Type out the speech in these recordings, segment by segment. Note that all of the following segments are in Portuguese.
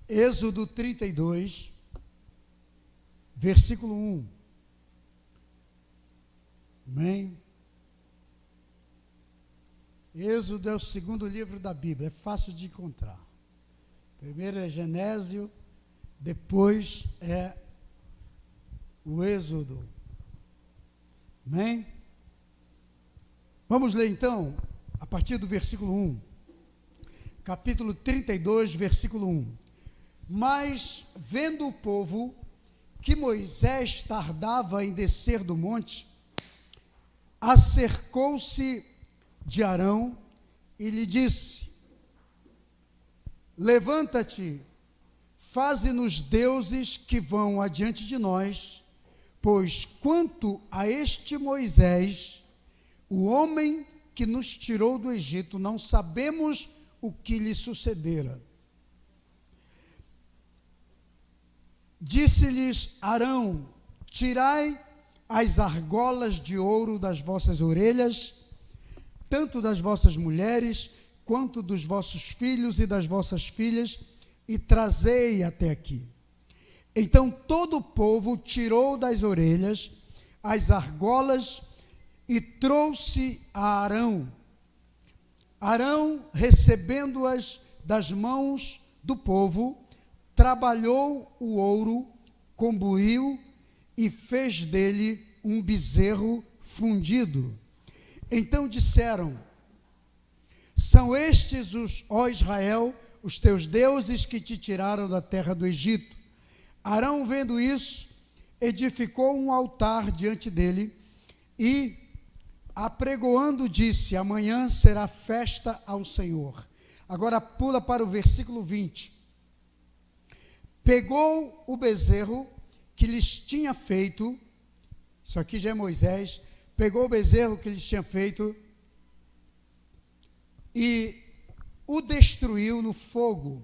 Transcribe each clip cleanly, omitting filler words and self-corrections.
Êxodo 32, versículo 1. Amém? Êxodo é o segundo livro da Bíblia, é fácil de encontrar. Primeiro é Genésio, depois é o Êxodo. Amém? Vamos ler então, a partir do versículo 1. Capítulo 32, versículo 1. Mas, vendo o povo que Moisés tardava em descer do monte, acercou-se de Arão e lhe disse: levanta-te, faze-nos deuses que vão adiante de nós, pois quanto a este Moisés, o homem que nos tirou do Egito, não sabemos o que lhe sucedera. Disse-lhes Arão: tirai as argolas de ouro das vossas orelhas, tanto das vossas mulheres, quanto dos vossos filhos e das vossas filhas, e trazei até aqui. Então todo o povo tirou das orelhas as argolas e trouxe a Arão. Arão, recebendo-as das mãos do povo, trabalhou o ouro com buil e fez dele um bezerro fundido. Então disseram: são estes, ó Israel, os teus deuses que te tiraram da terra do Egito. Arão, vendo isso, edificou um altar diante dele e, apregoando, disse: amanhã será festa ao Senhor. Agora pula para o versículo 20. Pegou o bezerro que lhes tinha feito, isso aqui já é Moisés, pegou o bezerro que lhes tinha feito e o destruiu no fogo.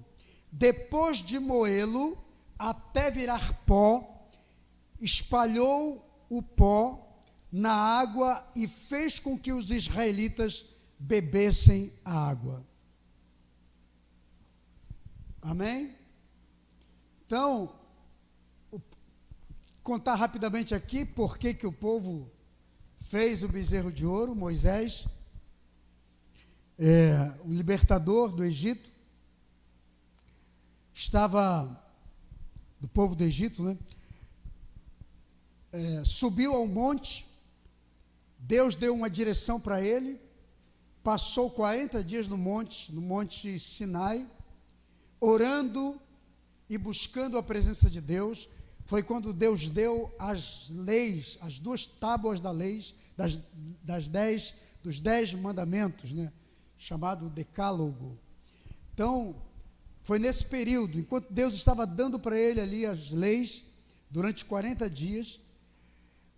Depois de moê-lo até virar pó, espalhou o pó na água e fez com que os israelitas bebessem a água. Amém? Então, contar rapidamente aqui por que o povo fez o bezerro de ouro. Moisés, o libertador do Egito, estava, do povo do Egito, né? Subiu ao monte, Deus deu uma direção para ele, passou 40 dias no monte Sinai, orando e buscando a presença de Deus. Foi quando Deus deu as leis, as 2 tábuas da lei, dos 10 mandamentos, né? Chamado Decálogo. Então, foi nesse período, enquanto Deus estava dando para ele ali as leis, durante 40 dias,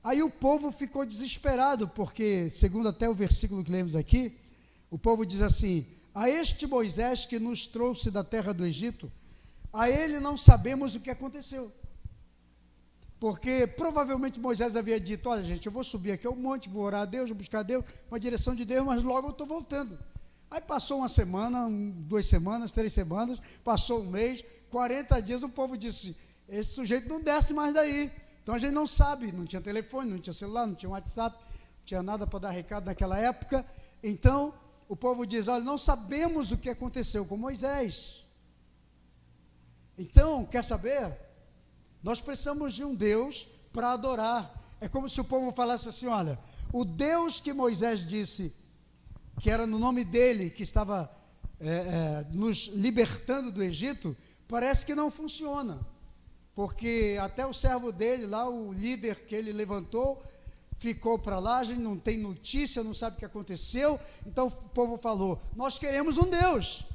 aí o povo ficou desesperado, porque, segundo até o versículo que lemos aqui, o povo diz assim: a este Moisés que nos trouxe da terra do Egito, a ele não sabemos o que aconteceu. Porque provavelmente Moisés havia dito: olha gente, eu vou subir aqui ao monte, vou orar a Deus, vou buscar a Deus, uma direção de Deus, mas logo eu estou voltando. Aí passou uma semana, 2 semanas, 3 semanas, passou um mês, 40 dias, o povo disse: esse sujeito não desce mais daí. Então a gente não sabe, não tinha telefone, não tinha celular, não tinha WhatsApp, não tinha nada para dar recado naquela época. Então o povo diz: olha, não sabemos o que aconteceu com Moisés. Então, quer saber? Nós precisamos de um Deus para adorar. É como se o povo falasse assim: olha, o Deus que Moisés disse que era no nome dele que estava nos libertando do Egito, parece que não funciona, porque até o servo dele lá, o líder que ele levantou, ficou para lá, a gente não tem notícia, não sabe o que aconteceu. Então o povo falou: nós queremos um Deus.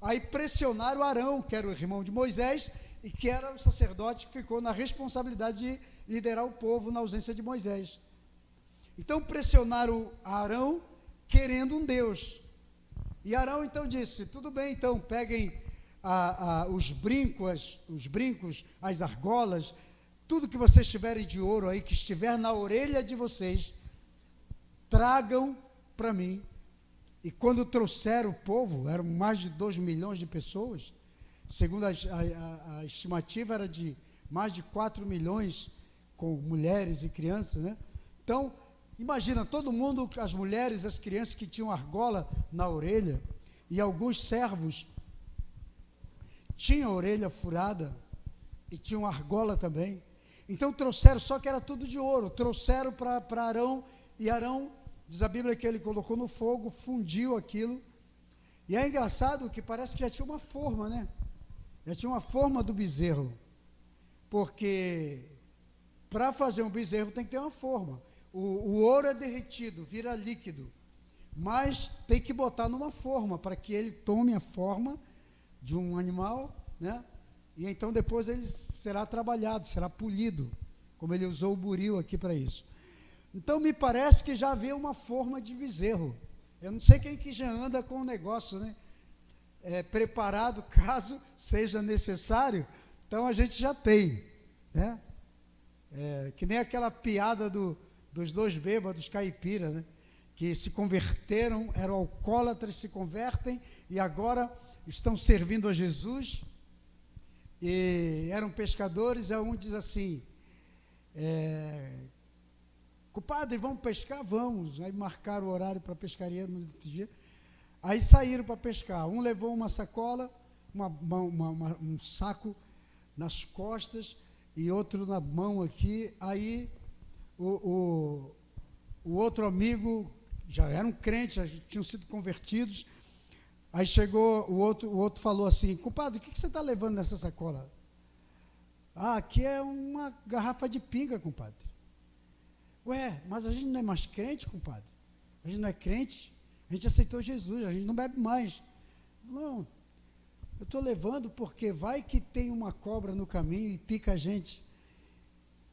Aí pressionaram Arão, que era o irmão de Moisés, e que era o sacerdote que ficou na responsabilidade de liderar o povo na ausência de Moisés. Então pressionaram Arão, querendo um Deus. E Arão então disse: tudo bem, então peguem os brincos, as argolas, tudo que vocês tiverem de ouro aí, que estiver na orelha de vocês, tragam para mim. E quando trouxeram o povo, eram mais de 2 milhões de pessoas, segundo a estimativa, era de mais de 4 milhões com mulheres e crianças, né? Então, imagina, todo mundo, as mulheres, as crianças que tinham argola na orelha, e alguns servos tinham a orelha furada, e tinham argola também. Então trouxeram, só que era tudo de ouro, trouxeram para Arão, e Arão, diz a Bíblia que ele colocou no fogo, fundiu aquilo, e é engraçado que parece que já tinha uma forma, né? Já tinha uma forma do bezerro, porque para fazer um bezerro tem que ter uma forma. O ouro é derretido, vira líquido, mas tem que botar numa forma, para que ele tome a forma de um animal, né? E então depois ele será trabalhado, será polido, como ele usou o buril aqui para isso. Então me parece que já havia uma forma de bezerro. Eu não sei quem que já anda com o negócio, né? Preparado caso seja necessário. Então a gente já tem, né? Que nem aquela piada dos dois bêbados caipiras, né? Que se converteram, eram alcoólatras, se convertem e agora estão servindo a Jesus. E eram pescadores. Um diz assim: compadre, vamos pescar? Vamos. Aí marcaram o horário para pescaria no outro dia. Aí saíram para pescar. Um levou uma sacola, um saco nas costas e outro na mão aqui. Aí o outro amigo, já eram crentes, já tinham sido convertidos. Aí chegou, o outro falou assim: compadre, o que você está levando nessa sacola? Aqui é uma garrafa de pinga, compadre. Ué, mas a gente não é mais crente, compadre? A gente não é crente? A gente aceitou Jesus, a gente não bebe mais. Não, eu estou levando porque vai que tem uma cobra no caminho e pica a gente.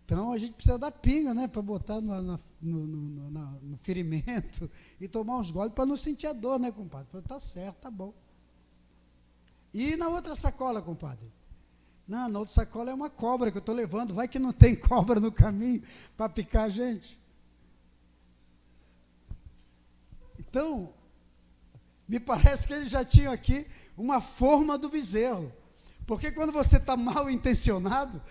Então a gente precisa da pinga, né? Para botar no ferimento e tomar uns goles para não sentir a dor, né, compadre? Falei, tá certo, tá bom. E na outra sacola, compadre? Não, na outra sacola é uma cobra que eu estou levando. Vai que não tem cobra no caminho para picar a gente. Então, me parece que eles já tinham aqui uma forma do bezerro. Porque quando você está mal intencionado,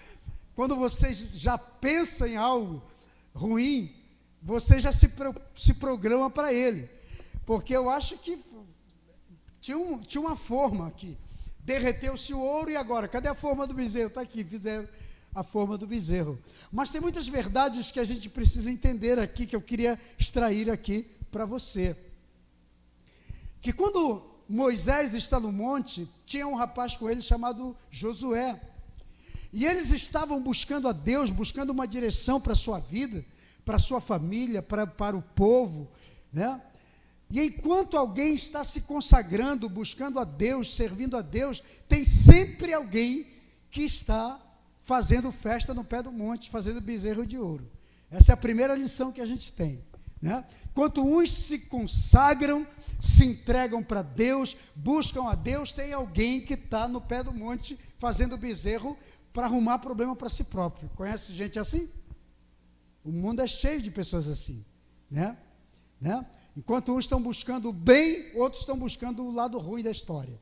quando você já pensa em algo ruim, você já se programa para ele. Porque eu acho que tinha uma forma aqui. Derreteu-se o ouro e agora, cadê a forma do bezerro? Está aqui, fizeram a forma do bezerro. Mas tem muitas verdades que a gente precisa entender aqui, que eu queria extrair aqui para você. Que quando Moisés está no monte, tinha um rapaz com ele chamado Josué. E eles estavam buscando a Deus, buscando uma direção para a sua vida, para a sua família, para o povo, né? E enquanto alguém está se consagrando, buscando a Deus, servindo a Deus, tem sempre alguém que está fazendo festa no pé do monte, fazendo bezerro de ouro. Essa é a primeira lição que a gente tem, né? Enquanto uns se consagram, se entregam para Deus, buscam a Deus, tem alguém que está no pé do monte fazendo bezerro para arrumar problema para si próprio. Conhece gente assim? O mundo é cheio de pessoas assim, né? Enquanto uns estão buscando o bem, outros estão buscando o lado ruim da história.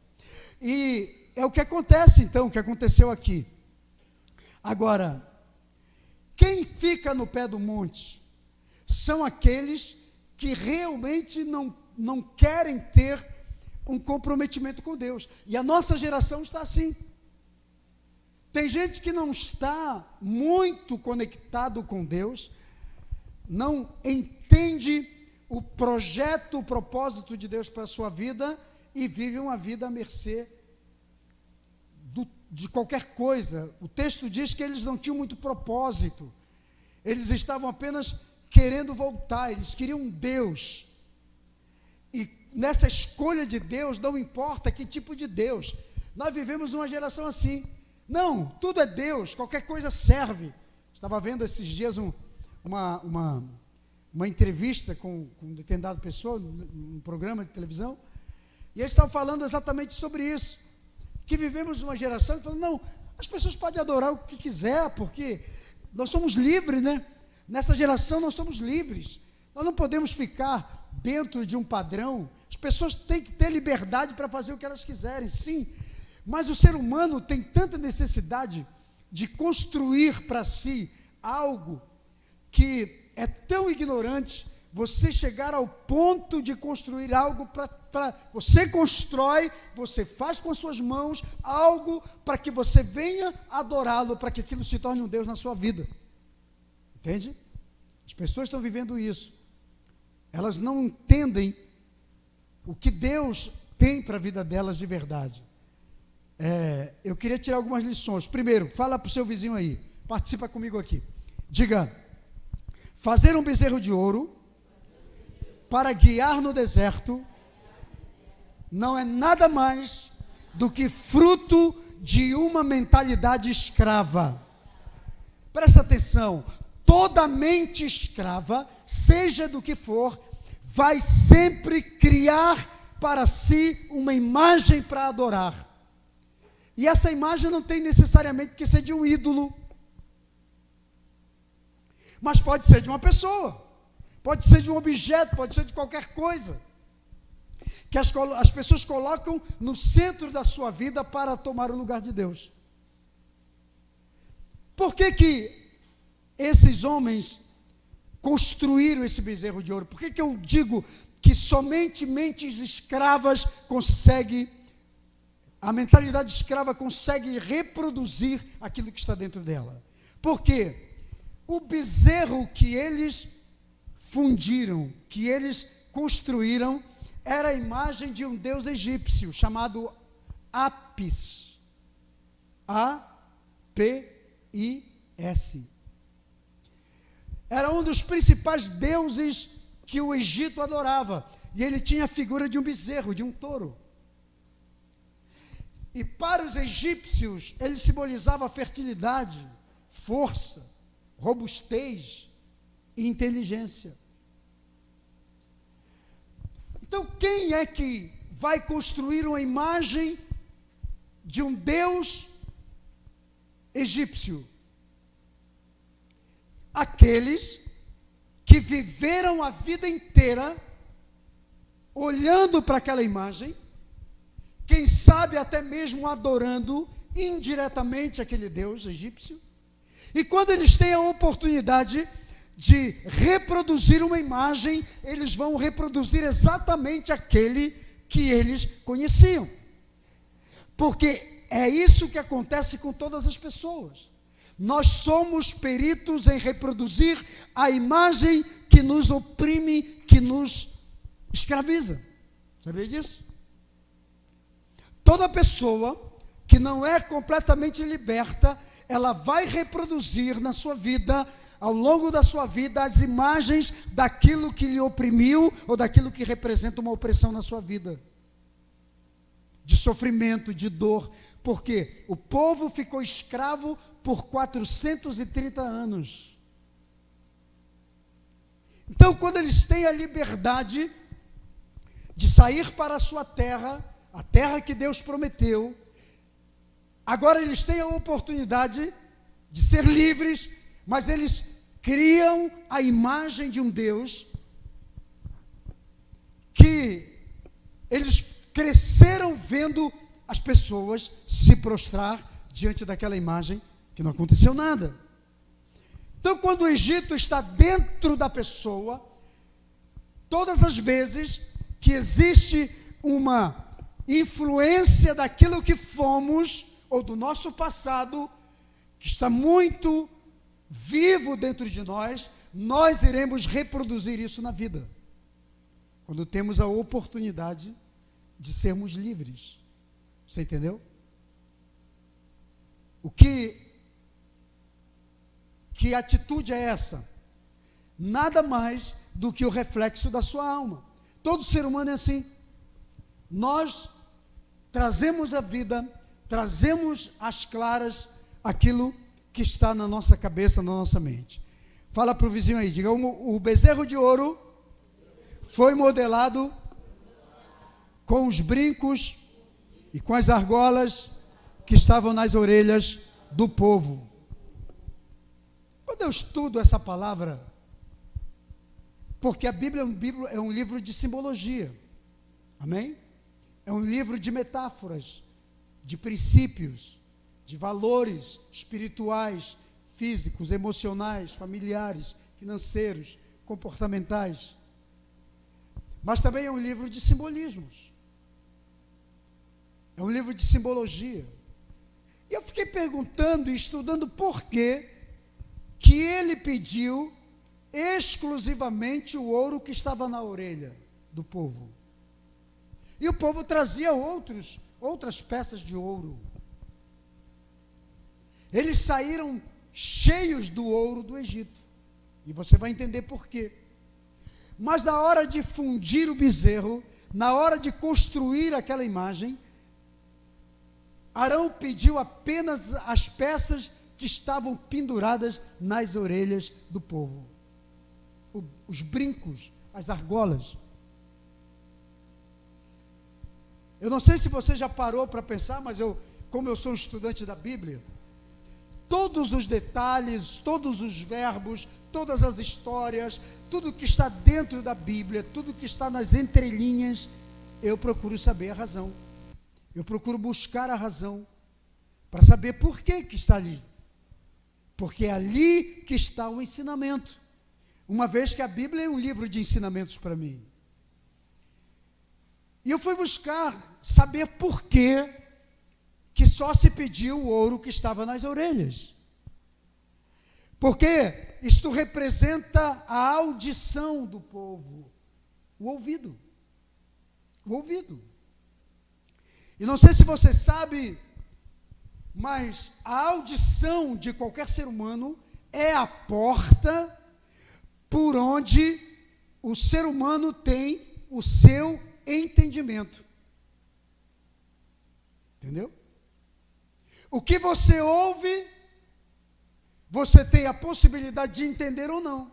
E é o que acontece então, o que aconteceu aqui. Agora, quem fica no pé do monte são aqueles que realmente não querem ter um comprometimento com Deus. E a nossa geração está assim. Tem gente que não está muito conectado com Deus, não entende o projeto, o propósito de Deus para a sua vida e vive uma vida à mercê de qualquer coisa. O texto diz que eles não tinham muito propósito, eles estavam apenas querendo voltar, eles queriam Deus. E nessa escolha de Deus, não importa que tipo de Deus, nós vivemos uma geração assim. Não, tudo é Deus, qualquer coisa serve. Estava vendo esses dias uma entrevista com determinada pessoa, num programa de televisão, e eles estavam falando exatamente sobre isso, que vivemos uma geração que falou, não, as pessoas podem adorar o que quiser, porque nós somos livres, né? Nessa geração nós somos livres, nós não podemos ficar dentro de um padrão, as pessoas têm que ter liberdade para fazer o que elas quiserem, sim, Mas o ser humano tem tanta necessidade de construir para si algo que é tão ignorante, você chegar ao ponto de construir algo você constrói, você faz com as suas mãos algo para que você venha adorá-lo, para que aquilo se torne um Deus na sua vida. Entende? As pessoas estão vivendo isso. Elas não entendem o que Deus tem para a vida delas de verdade. Eu queria tirar algumas lições. Primeiro, fala para o seu vizinho aí, participa comigo aqui. Diga: fazer um bezerro de ouro para guiar no deserto não é nada mais do que fruto de uma mentalidade escrava. Presta atenção, toda mente escrava, seja do que for, vai sempre criar para si uma imagem para adorar. E essa imagem não tem necessariamente que ser de um ídolo, mas pode ser de uma pessoa, pode ser de um objeto, pode ser de qualquer coisa, que as pessoas colocam no centro da sua vida para tomar o lugar de Deus. Por que esses homens construíram esse bezerro de ouro? Por que eu digo que somente mentes escravas conseguem, a mentalidade escrava consegue reproduzir aquilo que está dentro dela? Porque o bezerro que eles fundiram, que eles construíram, era a imagem de um deus egípcio chamado Apis. A-P-I-S. Era um dos principais deuses que o Egito adorava. E ele tinha a figura de um bezerro, de um touro. E para os egípcios, ele simbolizava fertilidade, força, robustez e inteligência. Então, quem é que vai construir uma imagem de um deus egípcio? Aqueles que viveram a vida inteira olhando para aquela imagem, quem sabe até mesmo adorando indiretamente aquele deus egípcio, e quando eles têm a oportunidade de reproduzir uma imagem, eles vão reproduzir exatamente aquele que eles conheciam. Porque é isso que acontece com todas as pessoas. Nós somos peritos em reproduzir a imagem que nos oprime, que nos escraviza. Sabia disso? Toda pessoa que não é completamente liberta, ela vai reproduzir na sua vida, ao longo da sua vida, as imagens daquilo que lhe oprimiu ou daquilo que representa uma opressão na sua vida. De sofrimento, de dor. Porque o povo ficou escravo por 430 anos. Então, quando eles têm a liberdade de sair para a sua terra, a terra que Deus prometeu, agora eles têm a oportunidade de ser livres, mas eles criam a imagem de um Deus que eles cresceram vendo as pessoas se prostrar diante daquela imagem, que não aconteceu nada. Então, quando o Egito está dentro da pessoa, todas as vezes que existe uma influência daquilo que fomos, ou do nosso passado, que está muito vivo dentro de nós, nós iremos reproduzir isso na vida, quando temos a oportunidade de sermos livres. Você entendeu? Que atitude é essa? Nada mais do que o reflexo da sua alma. Todo ser humano é assim. Nós trazemos à vida, trazemos às claras aquilo que está na nossa cabeça, na nossa mente. Fala para o vizinho aí, diga: o bezerro de ouro foi modelado com os brincos e com as argolas que estavam nas orelhas do povo. Quando eu estudo essa palavra, porque a Bíblia é um livro de simbologia, amém? É um livro de metáforas, de princípios, de valores espirituais, físicos, emocionais, familiares, financeiros, comportamentais. Mas também é um livro de simbolismos. É um livro de simbologia. E eu fiquei perguntando e estudando por que ele pediu exclusivamente o ouro que estava na orelha do povo. E o povo trazia outras peças de ouro. Eles saíram cheios do ouro do Egito. E você vai entender por quê. Mas na hora de fundir o bezerro, na hora de construir aquela imagem, Arão pediu apenas as peças que estavam penduradas nas orelhas do povo. Os brincos, as argolas. Eu não sei se você já parou para pensar, mas como eu sou um estudante da Bíblia, todos os detalhes, todos os verbos, todas as histórias, tudo que está dentro da Bíblia, tudo que está nas entrelinhas, eu procuro saber a razão. Eu procuro buscar a razão para saber por que está ali. Porque é ali que está o ensinamento. Uma vez que a Bíblia é um livro de ensinamentos para mim. E eu fui buscar saber por que só se pediu o ouro que estava nas orelhas. Porque isto representa a audição do povo, o ouvido. O ouvido. E não sei se você sabe, mas a audição de qualquer ser humano é a porta por onde o ser humano tem o seu entendimento. Entendeu? O que você ouve, você tem a possibilidade de entender ou não.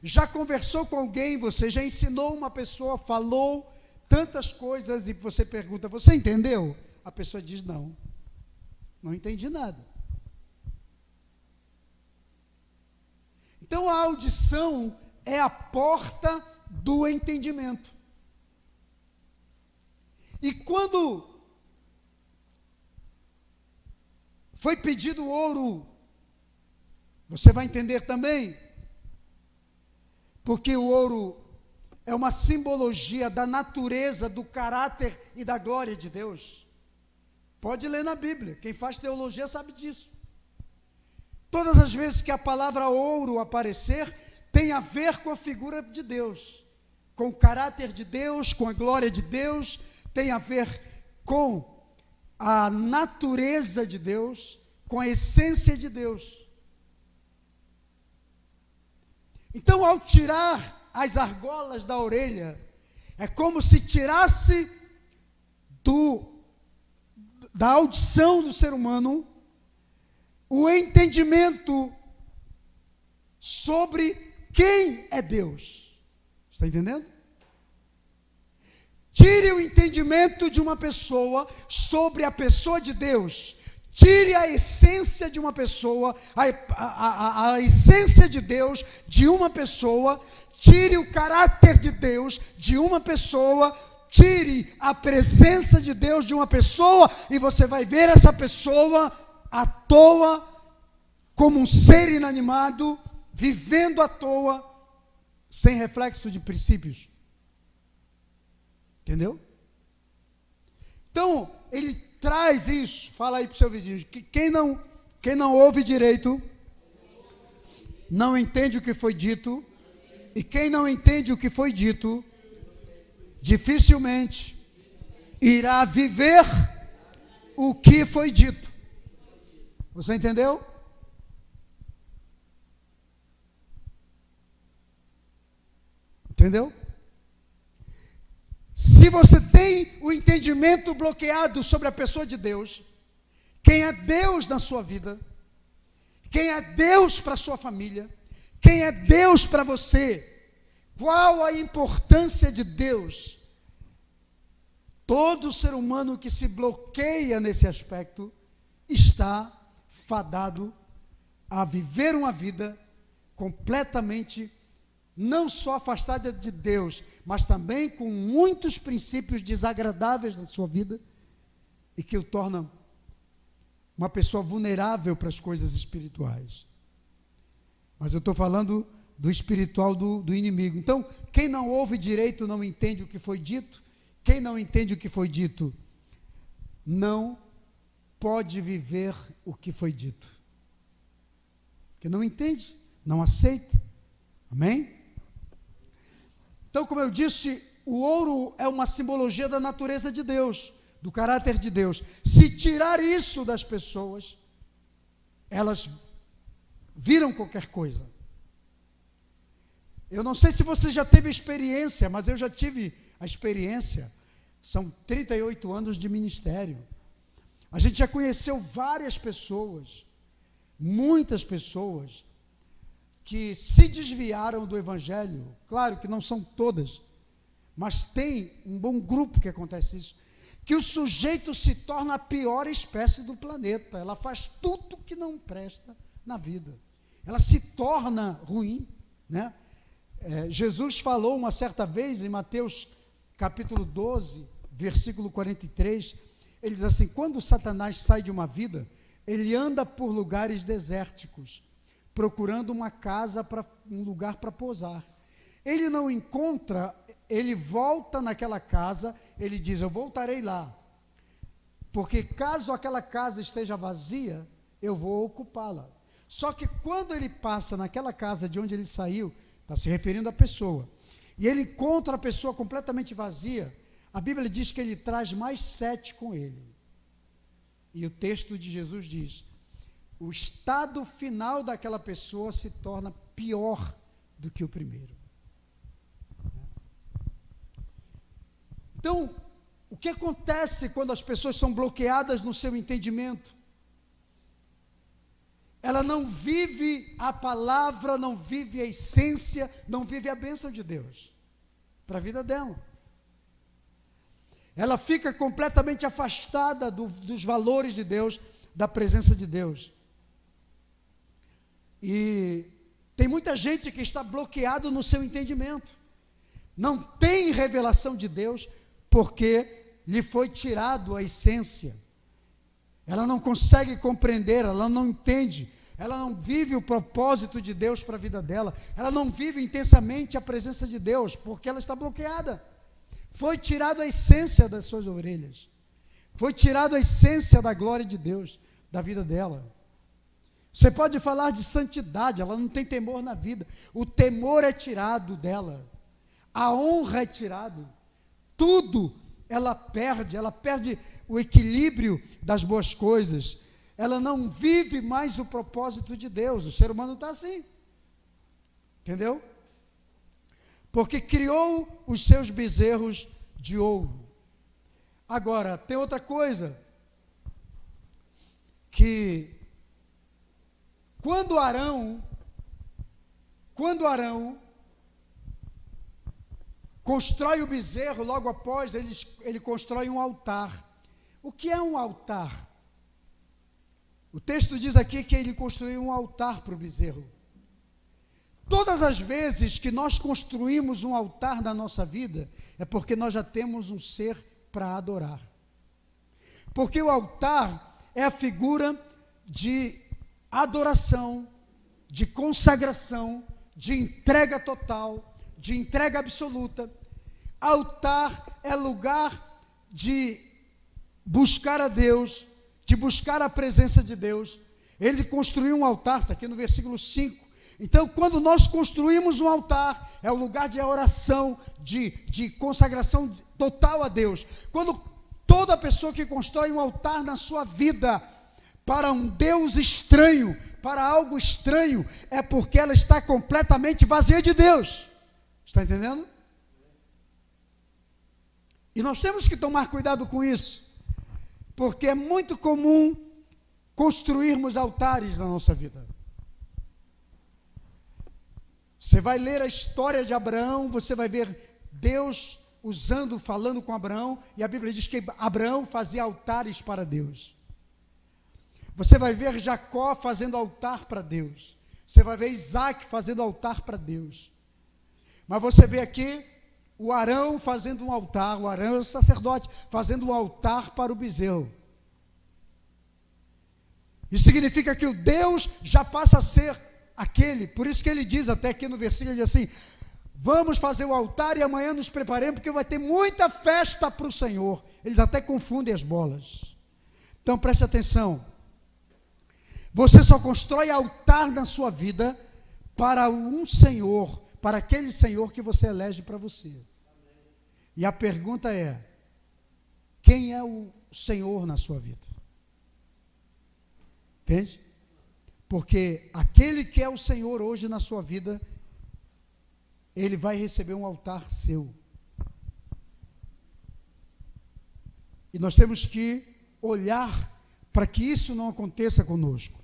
Já conversou com alguém, você já ensinou uma pessoa, falou tantas coisas e você pergunta, você entendeu? A pessoa diz, não entendi nada. Então a audição é a porta do entendimento. E quando foi pedido ouro, você vai entender também, porque o ouro é uma simbologia da natureza, do caráter e da glória de Deus. Pode ler na Bíblia, quem faz teologia sabe disso. Todas as vezes que a palavra ouro aparecer, tem a ver com a figura de Deus, com o caráter de Deus, com a glória de Deus, tem a ver com a natureza de Deus, com a essência de Deus. Então, ao tirar as argolas da orelha, é como se tirasse da audição do ser humano o entendimento sobre quem é Deus. Está entendendo? Tire o entendimento de uma pessoa sobre a pessoa de Deus. Tire a essência de uma pessoa, a essência de Deus de uma pessoa. Tire o caráter de Deus de uma pessoa. Tire a presença de Deus de uma pessoa e você vai ver essa pessoa à toa, como um ser inanimado, vivendo à toa, sem reflexo de princípios. Entendeu? Então, ele traz isso. Fala aí para o seu vizinho, que quem não ouve direito, não entende o que foi dito, e quem não entende o que foi dito, dificilmente irá viver o que foi dito. Você entendeu? Entendeu? Se você tem o entendimento bloqueado sobre a pessoa de Deus, quem é Deus na sua vida, quem é Deus para a sua família, quem é Deus para você, qual a importância de Deus, todo ser humano que se bloqueia nesse aspecto, está fadado a viver uma vida completamente, não só afastada de Deus, mas também com muitos princípios desagradáveis na sua vida, e que o torna uma pessoa vulnerável para as coisas espirituais. Mas eu estou falando do espiritual do inimigo. Então, quem não ouve direito não entende o que foi dito. Quem não entende o que foi dito não pode viver o que foi dito. Porque não entende, não aceita. Amém? Então, como eu disse, o ouro é uma simbologia da natureza de Deus, do caráter de Deus. Se tirar isso das pessoas, elas viram qualquer coisa. Eu não sei se você já teve experiência, mas eu já tive a experiência. São 38 anos de ministério. A gente já conheceu várias pessoas, muitas pessoas, que se desviaram do Evangelho. Claro que não são todas, mas tem um bom grupo que acontece isso, que o sujeito se torna a pior espécie do planeta. Ela faz tudo que não presta na vida. Ela se torna ruim, né? Jesus falou uma certa vez em Mateus capítulo 12, versículo 43, ele diz assim: quando Satanás sai de uma vida, ele anda por lugares desérticos, procurando uma casa, um lugar para pousar. Ele não encontra, ele volta naquela casa, ele diz: eu voltarei lá, porque caso aquela casa esteja vazia, eu vou ocupá-la. Só que quando ele passa naquela casa de onde ele saiu, está se referindo à pessoa, e ele encontra a pessoa completamente vazia, a Bíblia diz que ele traz mais 7 com ele. E o texto de Jesus diz: o estado final daquela pessoa se torna pior do que o primeiro. Então, o que acontece quando as pessoas são bloqueadas no seu entendimento? Ela não vive a palavra, não vive a essência, não vive a bênção de Deus para a vida dela. Ela fica completamente afastada dos valores de Deus, da presença de Deus. E tem muita gente que está bloqueado no seu entendimento. Não tem revelação de Deus porque lhe foi tirado a essência. Ela não consegue compreender, ela não entende, ela não vive o propósito de Deus para a vida dela, ela não vive intensamente a presença de Deus, porque ela está bloqueada. Foi tirado a essência das suas orelhas, foi tirado a essência da glória de Deus, da vida dela. Você pode falar de santidade, ela não tem temor na vida, o temor é tirado dela, a honra é tirado, tudo ela perde o equilíbrio das boas coisas, ela não vive mais o propósito de Deus. O ser humano está assim, entendeu? Porque criou os seus bezerros de ouro. Agora, tem outra coisa, que quando Arão constrói o bezerro, logo após ele constrói um altar. O que é um altar? O texto diz aqui que ele construiu um altar para o bezerro. Todas as vezes que nós construímos um altar na nossa vida, é porque nós já temos um ser para adorar. Porque o altar é a figura de adoração, de consagração, de entrega total, de entrega absoluta. Altar é lugar de buscar a Deus, de buscar a presença de Deus. Ele construiu um altar, está aqui no versículo 5. Então, quando nós construímos um altar, é o lugar de oração, de consagração total a Deus. Quando toda pessoa que constrói um altar na sua vida, para um Deus estranho, para algo estranho, é porque ela está completamente vazia de Deus. Está entendendo? E nós temos que tomar cuidado com isso, porque é muito comum construirmos altares na nossa vida. Você vai ler a história de Abraão, você vai ver Deus falando com Abraão, e a Bíblia diz que Abraão fazia altares para Deus. Você vai ver Jacó fazendo altar para Deus. Você vai ver Isaac fazendo altar para Deus. Mas você vê aqui o Arão fazendo um altar, o Arão é o sacerdote, fazendo um altar para o bezerro. Isso significa que o Deus já passa a ser aquele. Por isso que ele diz até aqui no versículo, ele diz assim: vamos fazer o altar e amanhã nos preparemos, porque vai ter muita festa para o Senhor. Eles até confundem as bolas. Então preste atenção. Você só constrói altar na sua vida para um Senhor, para aquele Senhor que você elege para você. E a pergunta é: quem é o Senhor na sua vida? Entende? Porque aquele que é o Senhor hoje na sua vida, ele vai receber um altar seu. E nós temos que olhar para que isso não aconteça conosco.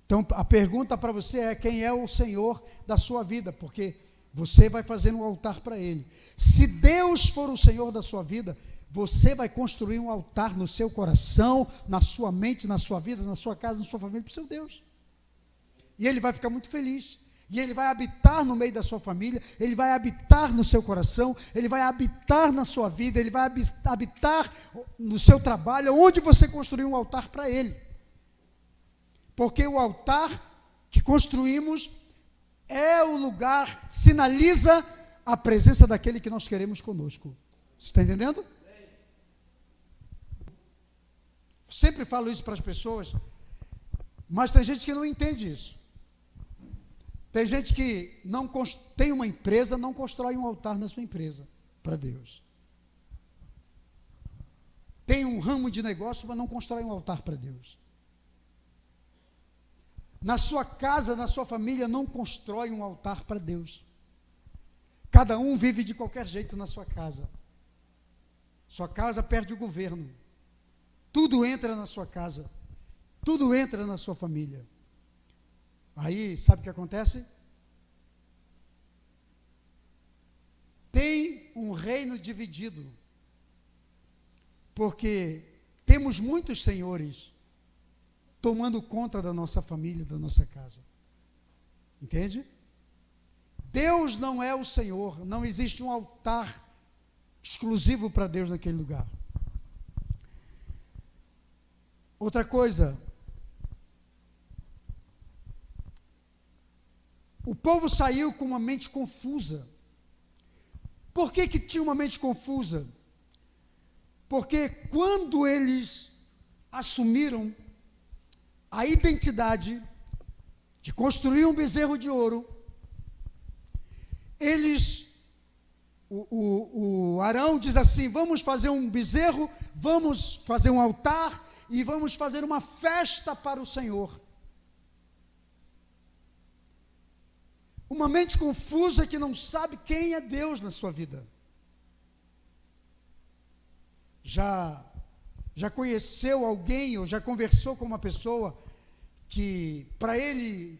Então, a pergunta para você é: quem é o Senhor da sua vida? Porque você vai fazer um altar para Ele. Se Deus for o Senhor da sua vida, você vai construir um altar no seu coração, na sua mente, na sua vida, na sua casa, na sua família, para o seu Deus. E Ele vai ficar muito feliz. E Ele vai habitar no meio da sua família, Ele vai habitar no seu coração, Ele vai habitar na sua vida, Ele vai habitar no seu trabalho, onde você construir um altar para Ele. Porque o altar que construímos é o lugar, sinaliza a presença daquele que nós queremos conosco. Você está entendendo? Sempre falo isso para as pessoas, mas tem gente que não entende isso. Tem gente que não tem uma empresa, não constrói um altar na sua empresa para Deus. Tem um ramo de negócio, mas não constrói um altar para Deus. Na sua casa, na sua família, não constrói um altar para Deus. Cada um vive de qualquer jeito na sua casa. Sua casa perde o governo. Tudo entra na sua casa. Tudo entra na sua família. Aí, sabe o que acontece? Tem um reino dividido. Porque temos muitos senhores tomando conta da nossa família, da nossa casa. Entende? Deus não é o Senhor, não existe um altar exclusivo para Deus naquele lugar. Outra coisa, o povo saiu com uma mente confusa. Por que tinha uma mente confusa? Porque quando eles assumiram a identidade de construir um bezerro de ouro, o Arão diz assim: vamos fazer um bezerro, vamos fazer um altar e vamos fazer uma festa para o Senhor. Uma mente confusa que não sabe quem é Deus na sua vida. Já conheceu alguém ou já conversou com uma pessoa que para ele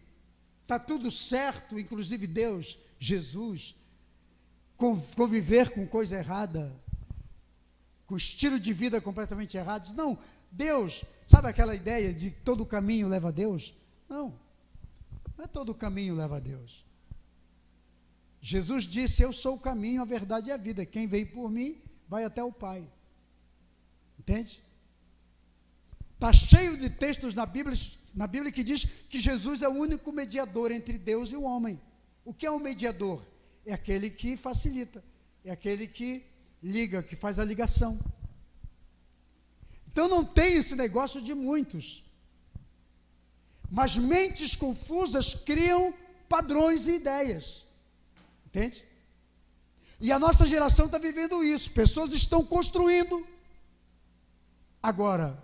está tudo certo, inclusive Deus, Jesus, conviver com coisa errada, com estilo de vida completamente errado? Diz: não, Deus, sabe aquela ideia de que todo caminho leva a Deus? Não é todo caminho leva a Deus. Jesus disse: eu sou o caminho, a verdade e a vida, quem veio por mim vai até o Pai. Entende? Está cheio de textos na Bíblia que diz que Jesus é o único mediador entre Deus e o homem. O que é um mediador? É aquele que facilita, é aquele que liga, que faz a ligação. Então não tem esse negócio de muitos. Mas mentes confusas criam padrões e ideias. Entende? E a nossa geração está vivendo isso. Pessoas estão construindo. Agora,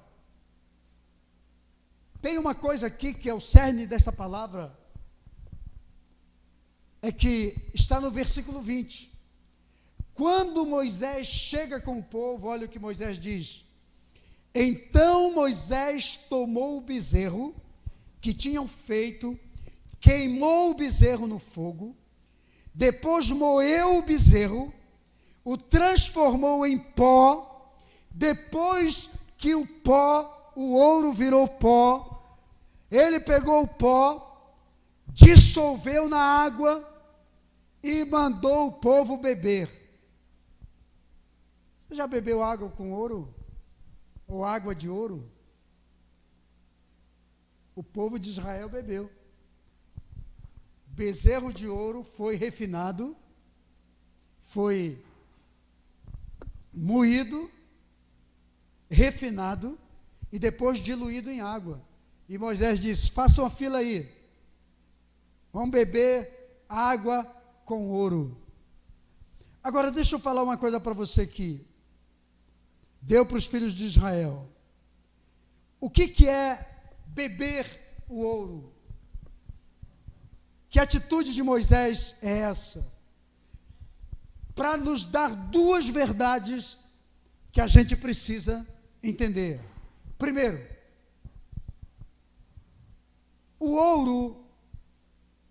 tem uma coisa aqui que é o cerne desta palavra, é que está no versículo 20. Quando Moisés chega com o povo, olha o que Moisés diz: então Moisés tomou o bezerro que tinham feito, queimou o bezerro no fogo, depois moeu o bezerro, o transformou em pó, depois que o ouro virou pó, ele pegou o pó, dissolveu na água e mandou o povo beber. Você já bebeu água com ouro? Ou água de ouro? O povo de Israel bebeu. Bezerro de ouro foi refinado, foi moído, refinado e depois diluído em água. E Moisés disse: façam a fila aí, vamos beber água com ouro. Agora deixa eu falar uma coisa para você aqui. Deu para os filhos de Israel. O que é beber o ouro? Que atitude de Moisés é essa? Para nos dar duas verdades que a gente precisa entender. Primeiro, o ouro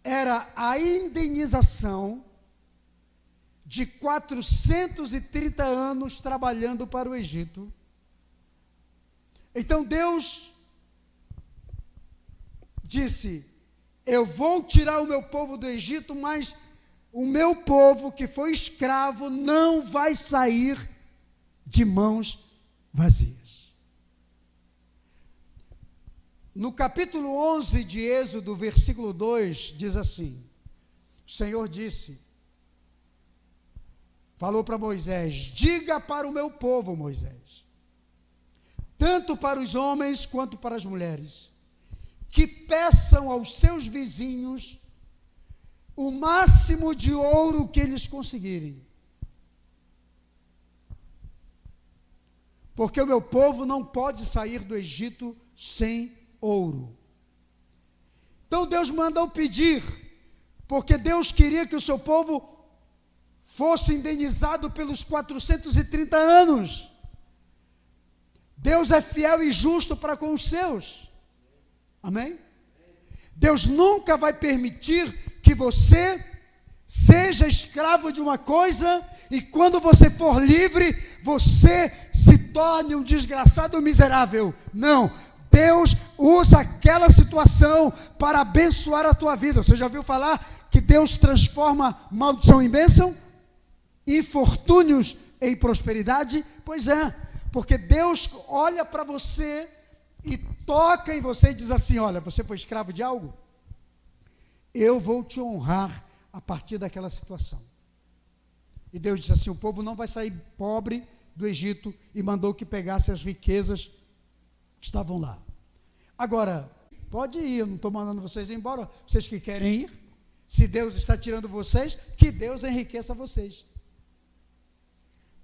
era a indenização de 430 anos trabalhando para o Egito. Então Deus disse: eu vou tirar o meu povo do Egito, mas o meu povo que foi escravo não vai sair de mãos vazias. No capítulo 11 de Êxodo, versículo 2, diz assim: o Senhor falou para Moisés: diga para o meu povo, Moisés, tanto para os homens quanto para as mulheres, que peçam aos seus vizinhos o máximo de ouro que eles conseguirem. Porque o meu povo não pode sair do Egito sem ouro. Então Deus mandou pedir, porque Deus queria que o seu povo fosse indenizado pelos 430 anos. Deus é fiel e justo para com os seus. Amém? Deus nunca vai permitir que você seja escravo de uma coisa e quando você for livre, você se torne um desgraçado miserável. Não, Deus usa aquela situação para abençoar a tua vida. Você já ouviu falar que Deus transforma maldição em bênção? Infortúnios em prosperidade? Pois é, porque Deus olha para você e toca em você e diz assim: olha, você foi escravo de algo? Eu vou te honrar a partir daquela situação. E Deus disse assim: o povo não vai sair pobre do Egito, e mandou que pegasse as riquezas que estavam lá. Agora, pode ir, eu não estou mandando vocês embora, vocês que querem ir. Se Deus está tirando vocês, que Deus enriqueça vocês.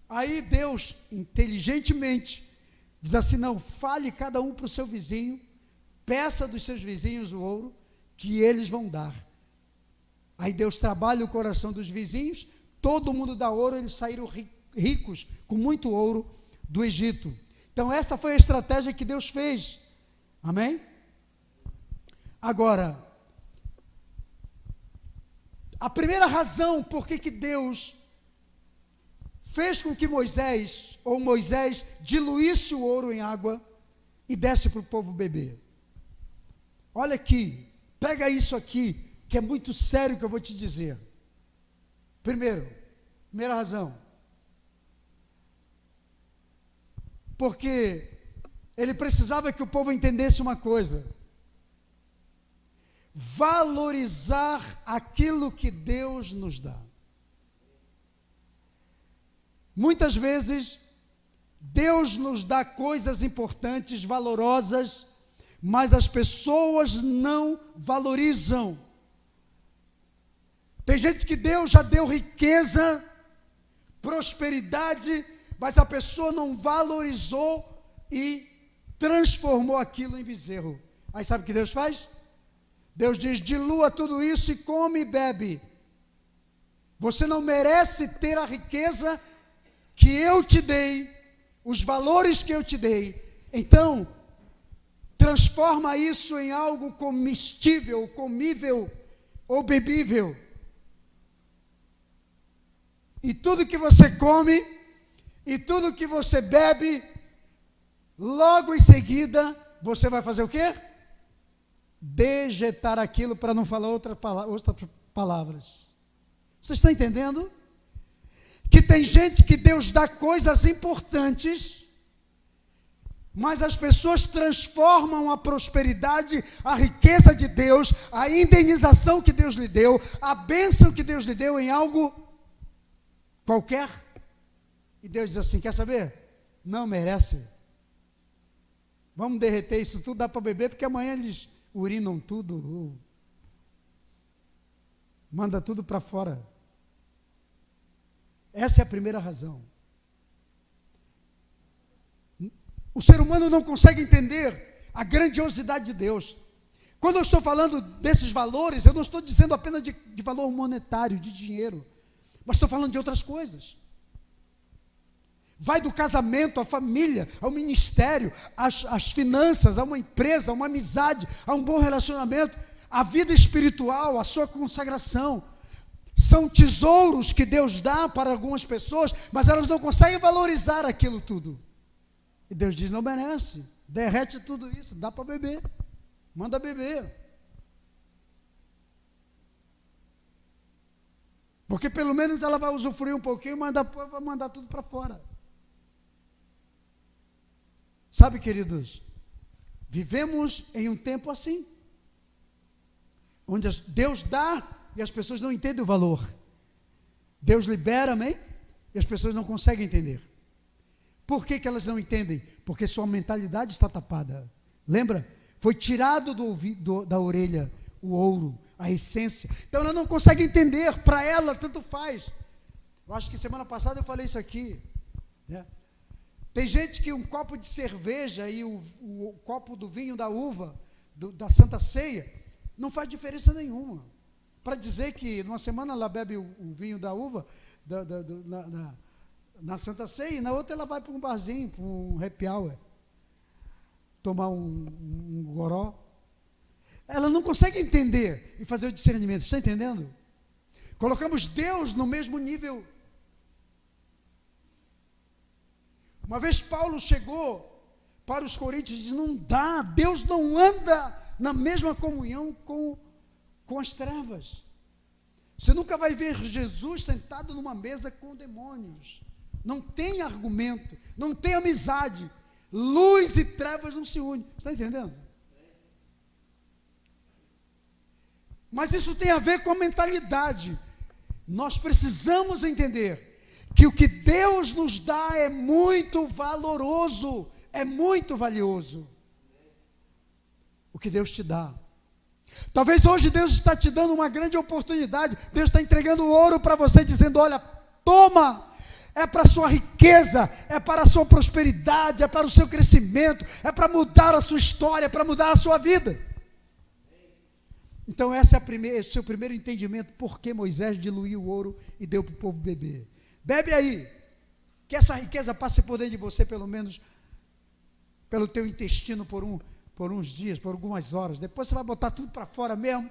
Aí Deus, inteligentemente, diz assim: não, fale cada um para o seu vizinho, peça dos seus vizinhos o ouro, que eles vão dar. Aí Deus trabalha o coração dos vizinhos, todo mundo dá ouro, eles saíram ricos, com muito ouro do Egito. Então essa foi a estratégia que Deus fez. Amém? Agora, a primeira razão por que Deus fez com que Moisés diluísse o ouro em água e desse para o povo beber. Olha aqui, pega isso aqui, que é muito sério que eu vou te dizer. Primeira razão, porque ele precisava que o povo entendesse uma coisa: valorizar aquilo que Deus nos dá. Muitas vezes, Deus nos dá coisas importantes, valorosas, mas as pessoas não valorizam. Tem gente que Deus já deu riqueza, prosperidade, mas a pessoa não valorizou e transformou aquilo em bezerro. Aí sabe o que Deus faz? Deus diz: dilua tudo isso e come e bebe. Você não merece ter a riqueza que eu te dei, os valores que eu te dei. Então, transforma isso em algo comestível, comível ou bebível. E tudo que você come e tudo que você bebe, logo em seguida, você vai fazer o quê? Dejetar aquilo, para não falar outras palavras. Você está entendendo? Que tem gente que Deus dá coisas importantes, Mas as pessoas transformam a prosperidade, a riqueza de Deus, a indenização que Deus lhe deu, a bênção que Deus lhe deu em algo qualquer. E Deus diz assim, quer saber? Não merece. Vamos derreter isso tudo, dá para beber, porque amanhã eles urinam tudo, manda tudo para fora. Essa é a primeira razão. O ser humano não consegue entender a grandiosidade de Deus. Quando eu estou falando desses valores, eu não estou dizendo apenas de valor monetário, de dinheiro, mas estou falando de outras coisas. Vai do casamento, à família, ao ministério, às finanças, a uma empresa, a uma amizade, a um bom relacionamento, a vida espiritual, a sua consagração. São tesouros que Deus dá para algumas pessoas, mas elas não conseguem valorizar aquilo tudo. E Deus diz, não merece, derrete tudo isso, dá para beber, manda beber. Porque pelo menos ela vai usufruir um pouquinho, mas depois vai mandar tudo para fora. Sabe, queridos, vivemos em um tempo assim, onde Deus dá e as pessoas não entendem o valor. Deus libera, amém? E as pessoas não conseguem entender. Por que elas não entendem? Porque sua mentalidade está tapada. Lembra? Foi tirado da orelha o ouro, a essência. Então ela não consegue entender, para ela tanto faz. Eu acho que semana passada eu falei isso aqui, né? Tem gente que um copo de cerveja e o copo do vinho da uva, da Santa Ceia, não faz diferença nenhuma. Para dizer que numa semana ela bebe o vinho da uva na Santa Ceia, e na outra ela vai para um barzinho, para um happy hour, tomar um goró. Ela não consegue entender e fazer o discernimento, está entendendo? Colocamos Deus no mesmo nível. Uma vez Paulo chegou para os coríntios e disse, não dá, Deus não anda na mesma comunhão com as trevas. Você nunca vai ver Jesus sentado numa mesa com demônios. Não tem argumento, não tem amizade. Luz e trevas não se unem. Está entendendo? Mas isso tem a ver com a mentalidade. Nós precisamos entender que o que Deus nos dá é muito valoroso, é muito valioso. O que Deus te dá. Talvez hoje Deus está te dando uma grande oportunidade. Deus está entregando ouro para você, dizendo, olha, toma. É para a sua riqueza, é para a sua prosperidade, é para o seu crescimento, é para mudar a sua história, é para mudar a sua vida. Então esse é o seu primeiro entendimento, por que Moisés diluiu o ouro e deu para o povo beber. Bebe aí, que essa riqueza passe por dentro de você, pelo menos pelo teu intestino por uns dias, por algumas horas. Depois você vai botar tudo para fora mesmo.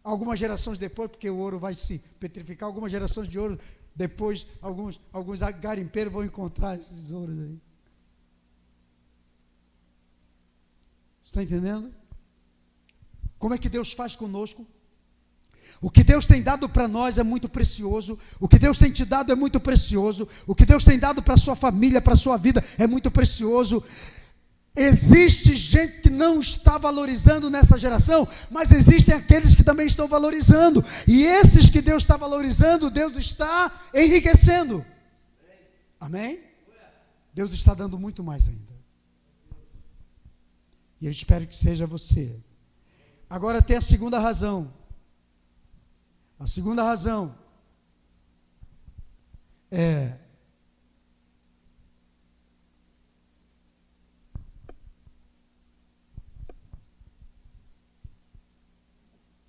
Algumas gerações depois, porque o ouro vai se petrificar, algumas gerações de ouro depois, alguns garimpeiros vão encontrar esses ouros aí. Você está entendendo? Como é que Deus faz conosco? O que Deus tem dado para nós é muito precioso. O que Deus tem te dado é muito precioso. O que Deus tem dado para a sua família, para a sua vida é muito precioso. Existe gente que não está valorizando nessa geração, mas existem aqueles que também estão valorizando. E esses que Deus está valorizando, Deus está enriquecendo. Amém? Deus está dando muito mais ainda. E eu espero que seja você. Agora tem a segunda razão. A segunda razão é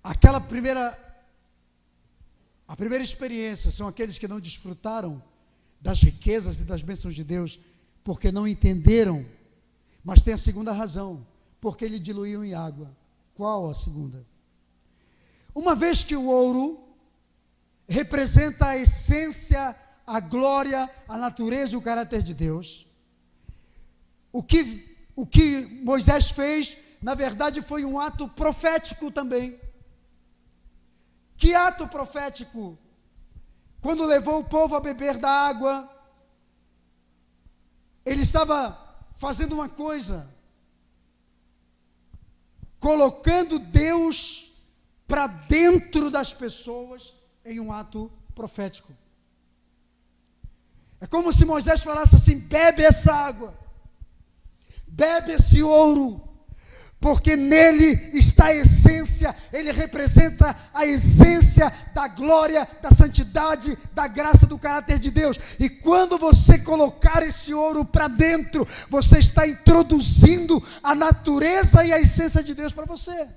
a primeira experiência são aqueles que não desfrutaram das riquezas e das bênçãos de Deus, porque não entenderam, mas tem a segunda razão, porque ele diluiu em água. Qual a segunda? Uma vez que o ouro representa a essência, a glória, a natureza e o caráter de Deus, o que Moisés fez, na verdade, foi um ato profético também. Que ato profético? Quando levou o povo a beber da água, ele estava fazendo uma coisa, colocando Deus para dentro das pessoas em um ato profético. É como se Moisés falasse assim: bebe essa água, bebe esse ouro, porque nele está a essência, ele representa a essência da glória, da santidade, da graça, do caráter de Deus. E quando você colocar esse ouro para dentro, você está introduzindo a natureza e a essência de Deus para você.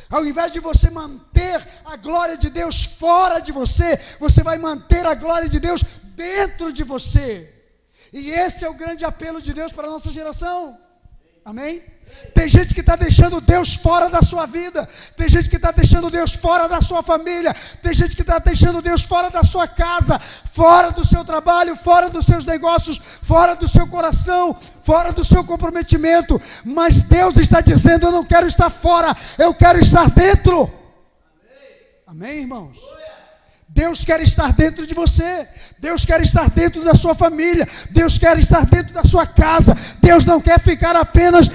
Ao invés de você manter a glória de Deus fora de você, você vai manter a glória de Deus dentro de você. E esse é o grande apelo de Deus para a nossa geração. Amém? Tem gente que está deixando Deus fora da sua vida. Tem gente que está deixando Deus fora da sua família. Tem gente que está deixando Deus fora da sua casa, fora do seu trabalho, fora dos seus negócios, fora do seu coração, fora do seu comprometimento. Mas Deus está dizendo: eu não quero estar fora, eu quero estar dentro. Amém, irmãos? Deus quer estar dentro de você, Deus quer estar dentro da sua família, Deus quer estar dentro da sua casa. Deus não quer ficar apenas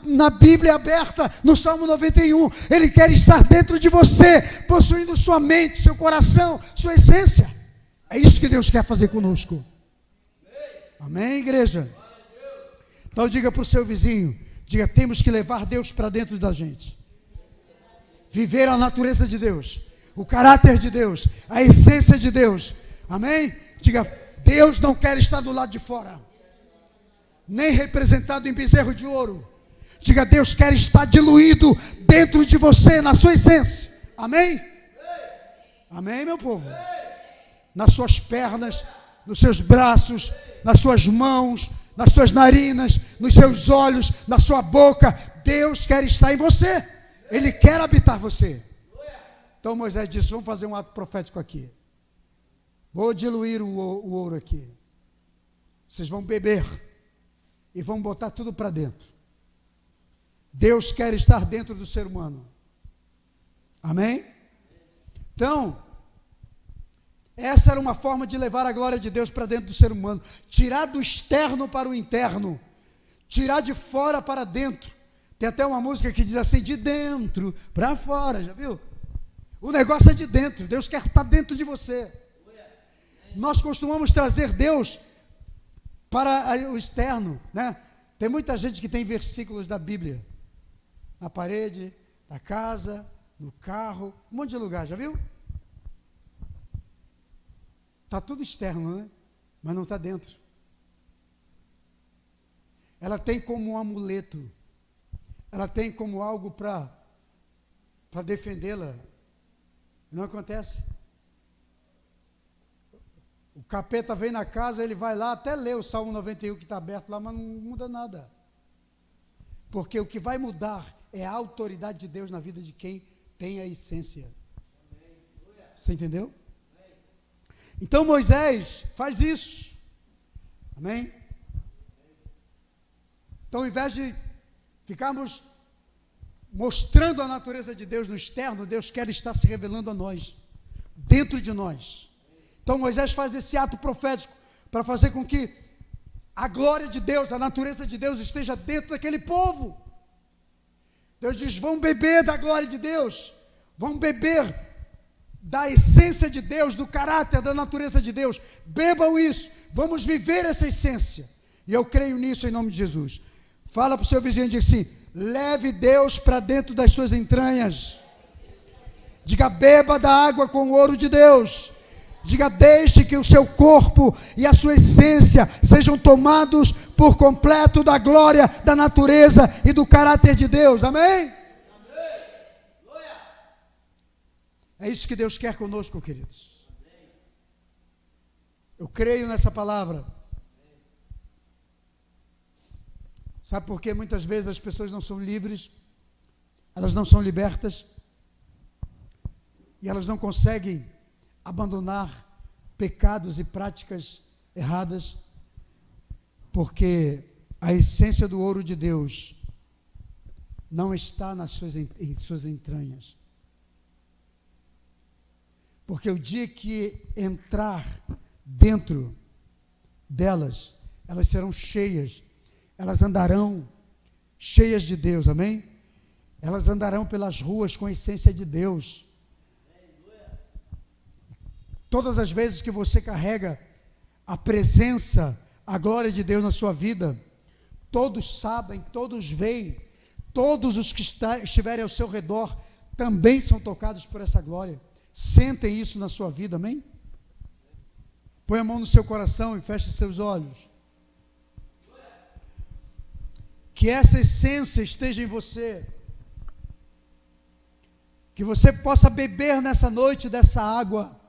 na Bíblia aberta, no Salmo 91, Ele quer estar dentro de você, possuindo sua mente, seu coração, sua essência. É isso que Deus quer fazer conosco. Amém, igreja? Então diga para o seu vizinho, diga: temos que levar Deus para dentro da gente, viver a natureza de Deus, o caráter de Deus, a essência de Deus. Amém? Diga: Deus não quer estar do lado de fora, nem representado em bezerro de ouro. Diga: Deus quer estar diluído dentro de você, na sua essência. Amém? Amém, meu povo? Nas suas pernas, nos seus braços, nas suas mãos, nas suas narinas, nos seus olhos, na sua boca. Deus quer estar em você, Ele quer habitar você. Então Moisés disse: vamos fazer um ato profético aqui. Vou diluir o ouro aqui. Vocês vão beber e vão botar tudo para dentro. Deus quer estar dentro do ser humano. Amém? Então, essa era uma forma de levar a glória de Deus para dentro do ser humano. Tirar do externo para o interno. Tirar de fora para dentro. Tem até uma música que diz assim: de dentro para fora, já viu? O negócio é de dentro. Deus quer estar dentro de você. Nós costumamos trazer Deus para o externo, né? Tem muita gente que tem versículos da Bíblia na parede, na casa, no carro, um monte de lugar, já viu? Está tudo externo, né? Mas não está dentro. Ela tem como um amuleto, ela tem como algo para defendê-la. Não acontece. O capeta vem na casa, ele vai lá, até lê o Salmo 91 que está aberto lá, mas não muda nada. Porque o que vai mudar é a autoridade de Deus na vida de quem tem a essência. Você entendeu? Então Moisés faz isso. Amém? Então, ao invés de ficarmos mostrando a natureza de Deus no externo, Deus quer estar se revelando a nós, dentro de nós. Então Moisés faz esse ato profético para fazer com que a glória de Deus, a natureza de Deus esteja dentro daquele povo. Deus diz: vão beber da glória de Deus, vão beber da essência de Deus, do caráter, da natureza de Deus. Bebam isso, vamos viver essa essência. E eu creio nisso em nome de Jesus. Fala para o seu vizinho e diz assim: leve Deus para dentro das suas entranhas. Diga: beba da água com o ouro de Deus. Diga: deixe que o seu corpo e a sua essência sejam tomados por completo da glória, da natureza e do caráter de Deus. Amém? É isso que Deus quer conosco, queridos. Eu creio nessa palavra. Sabe por que muitas vezes as pessoas não são livres, elas não são libertas, e elas não conseguem abandonar pecados e práticas erradas? Porque a essência do ouro de Deus não está em suas entranhas. Porque o dia que entrar dentro delas, elas serão cheias, elas andarão cheias de Deus, amém? Elas andarão pelas ruas com a essência de Deus. Todas as vezes que você carrega a presença, a glória de Deus na sua vida, todos sabem, todos veem, todos os que estiverem ao seu redor também são tocados por essa glória. Sentem isso na sua vida, amém? Põe a mão no seu coração e feche seus olhos. Que essa essência esteja em você. Que você possa beber nessa noite dessa água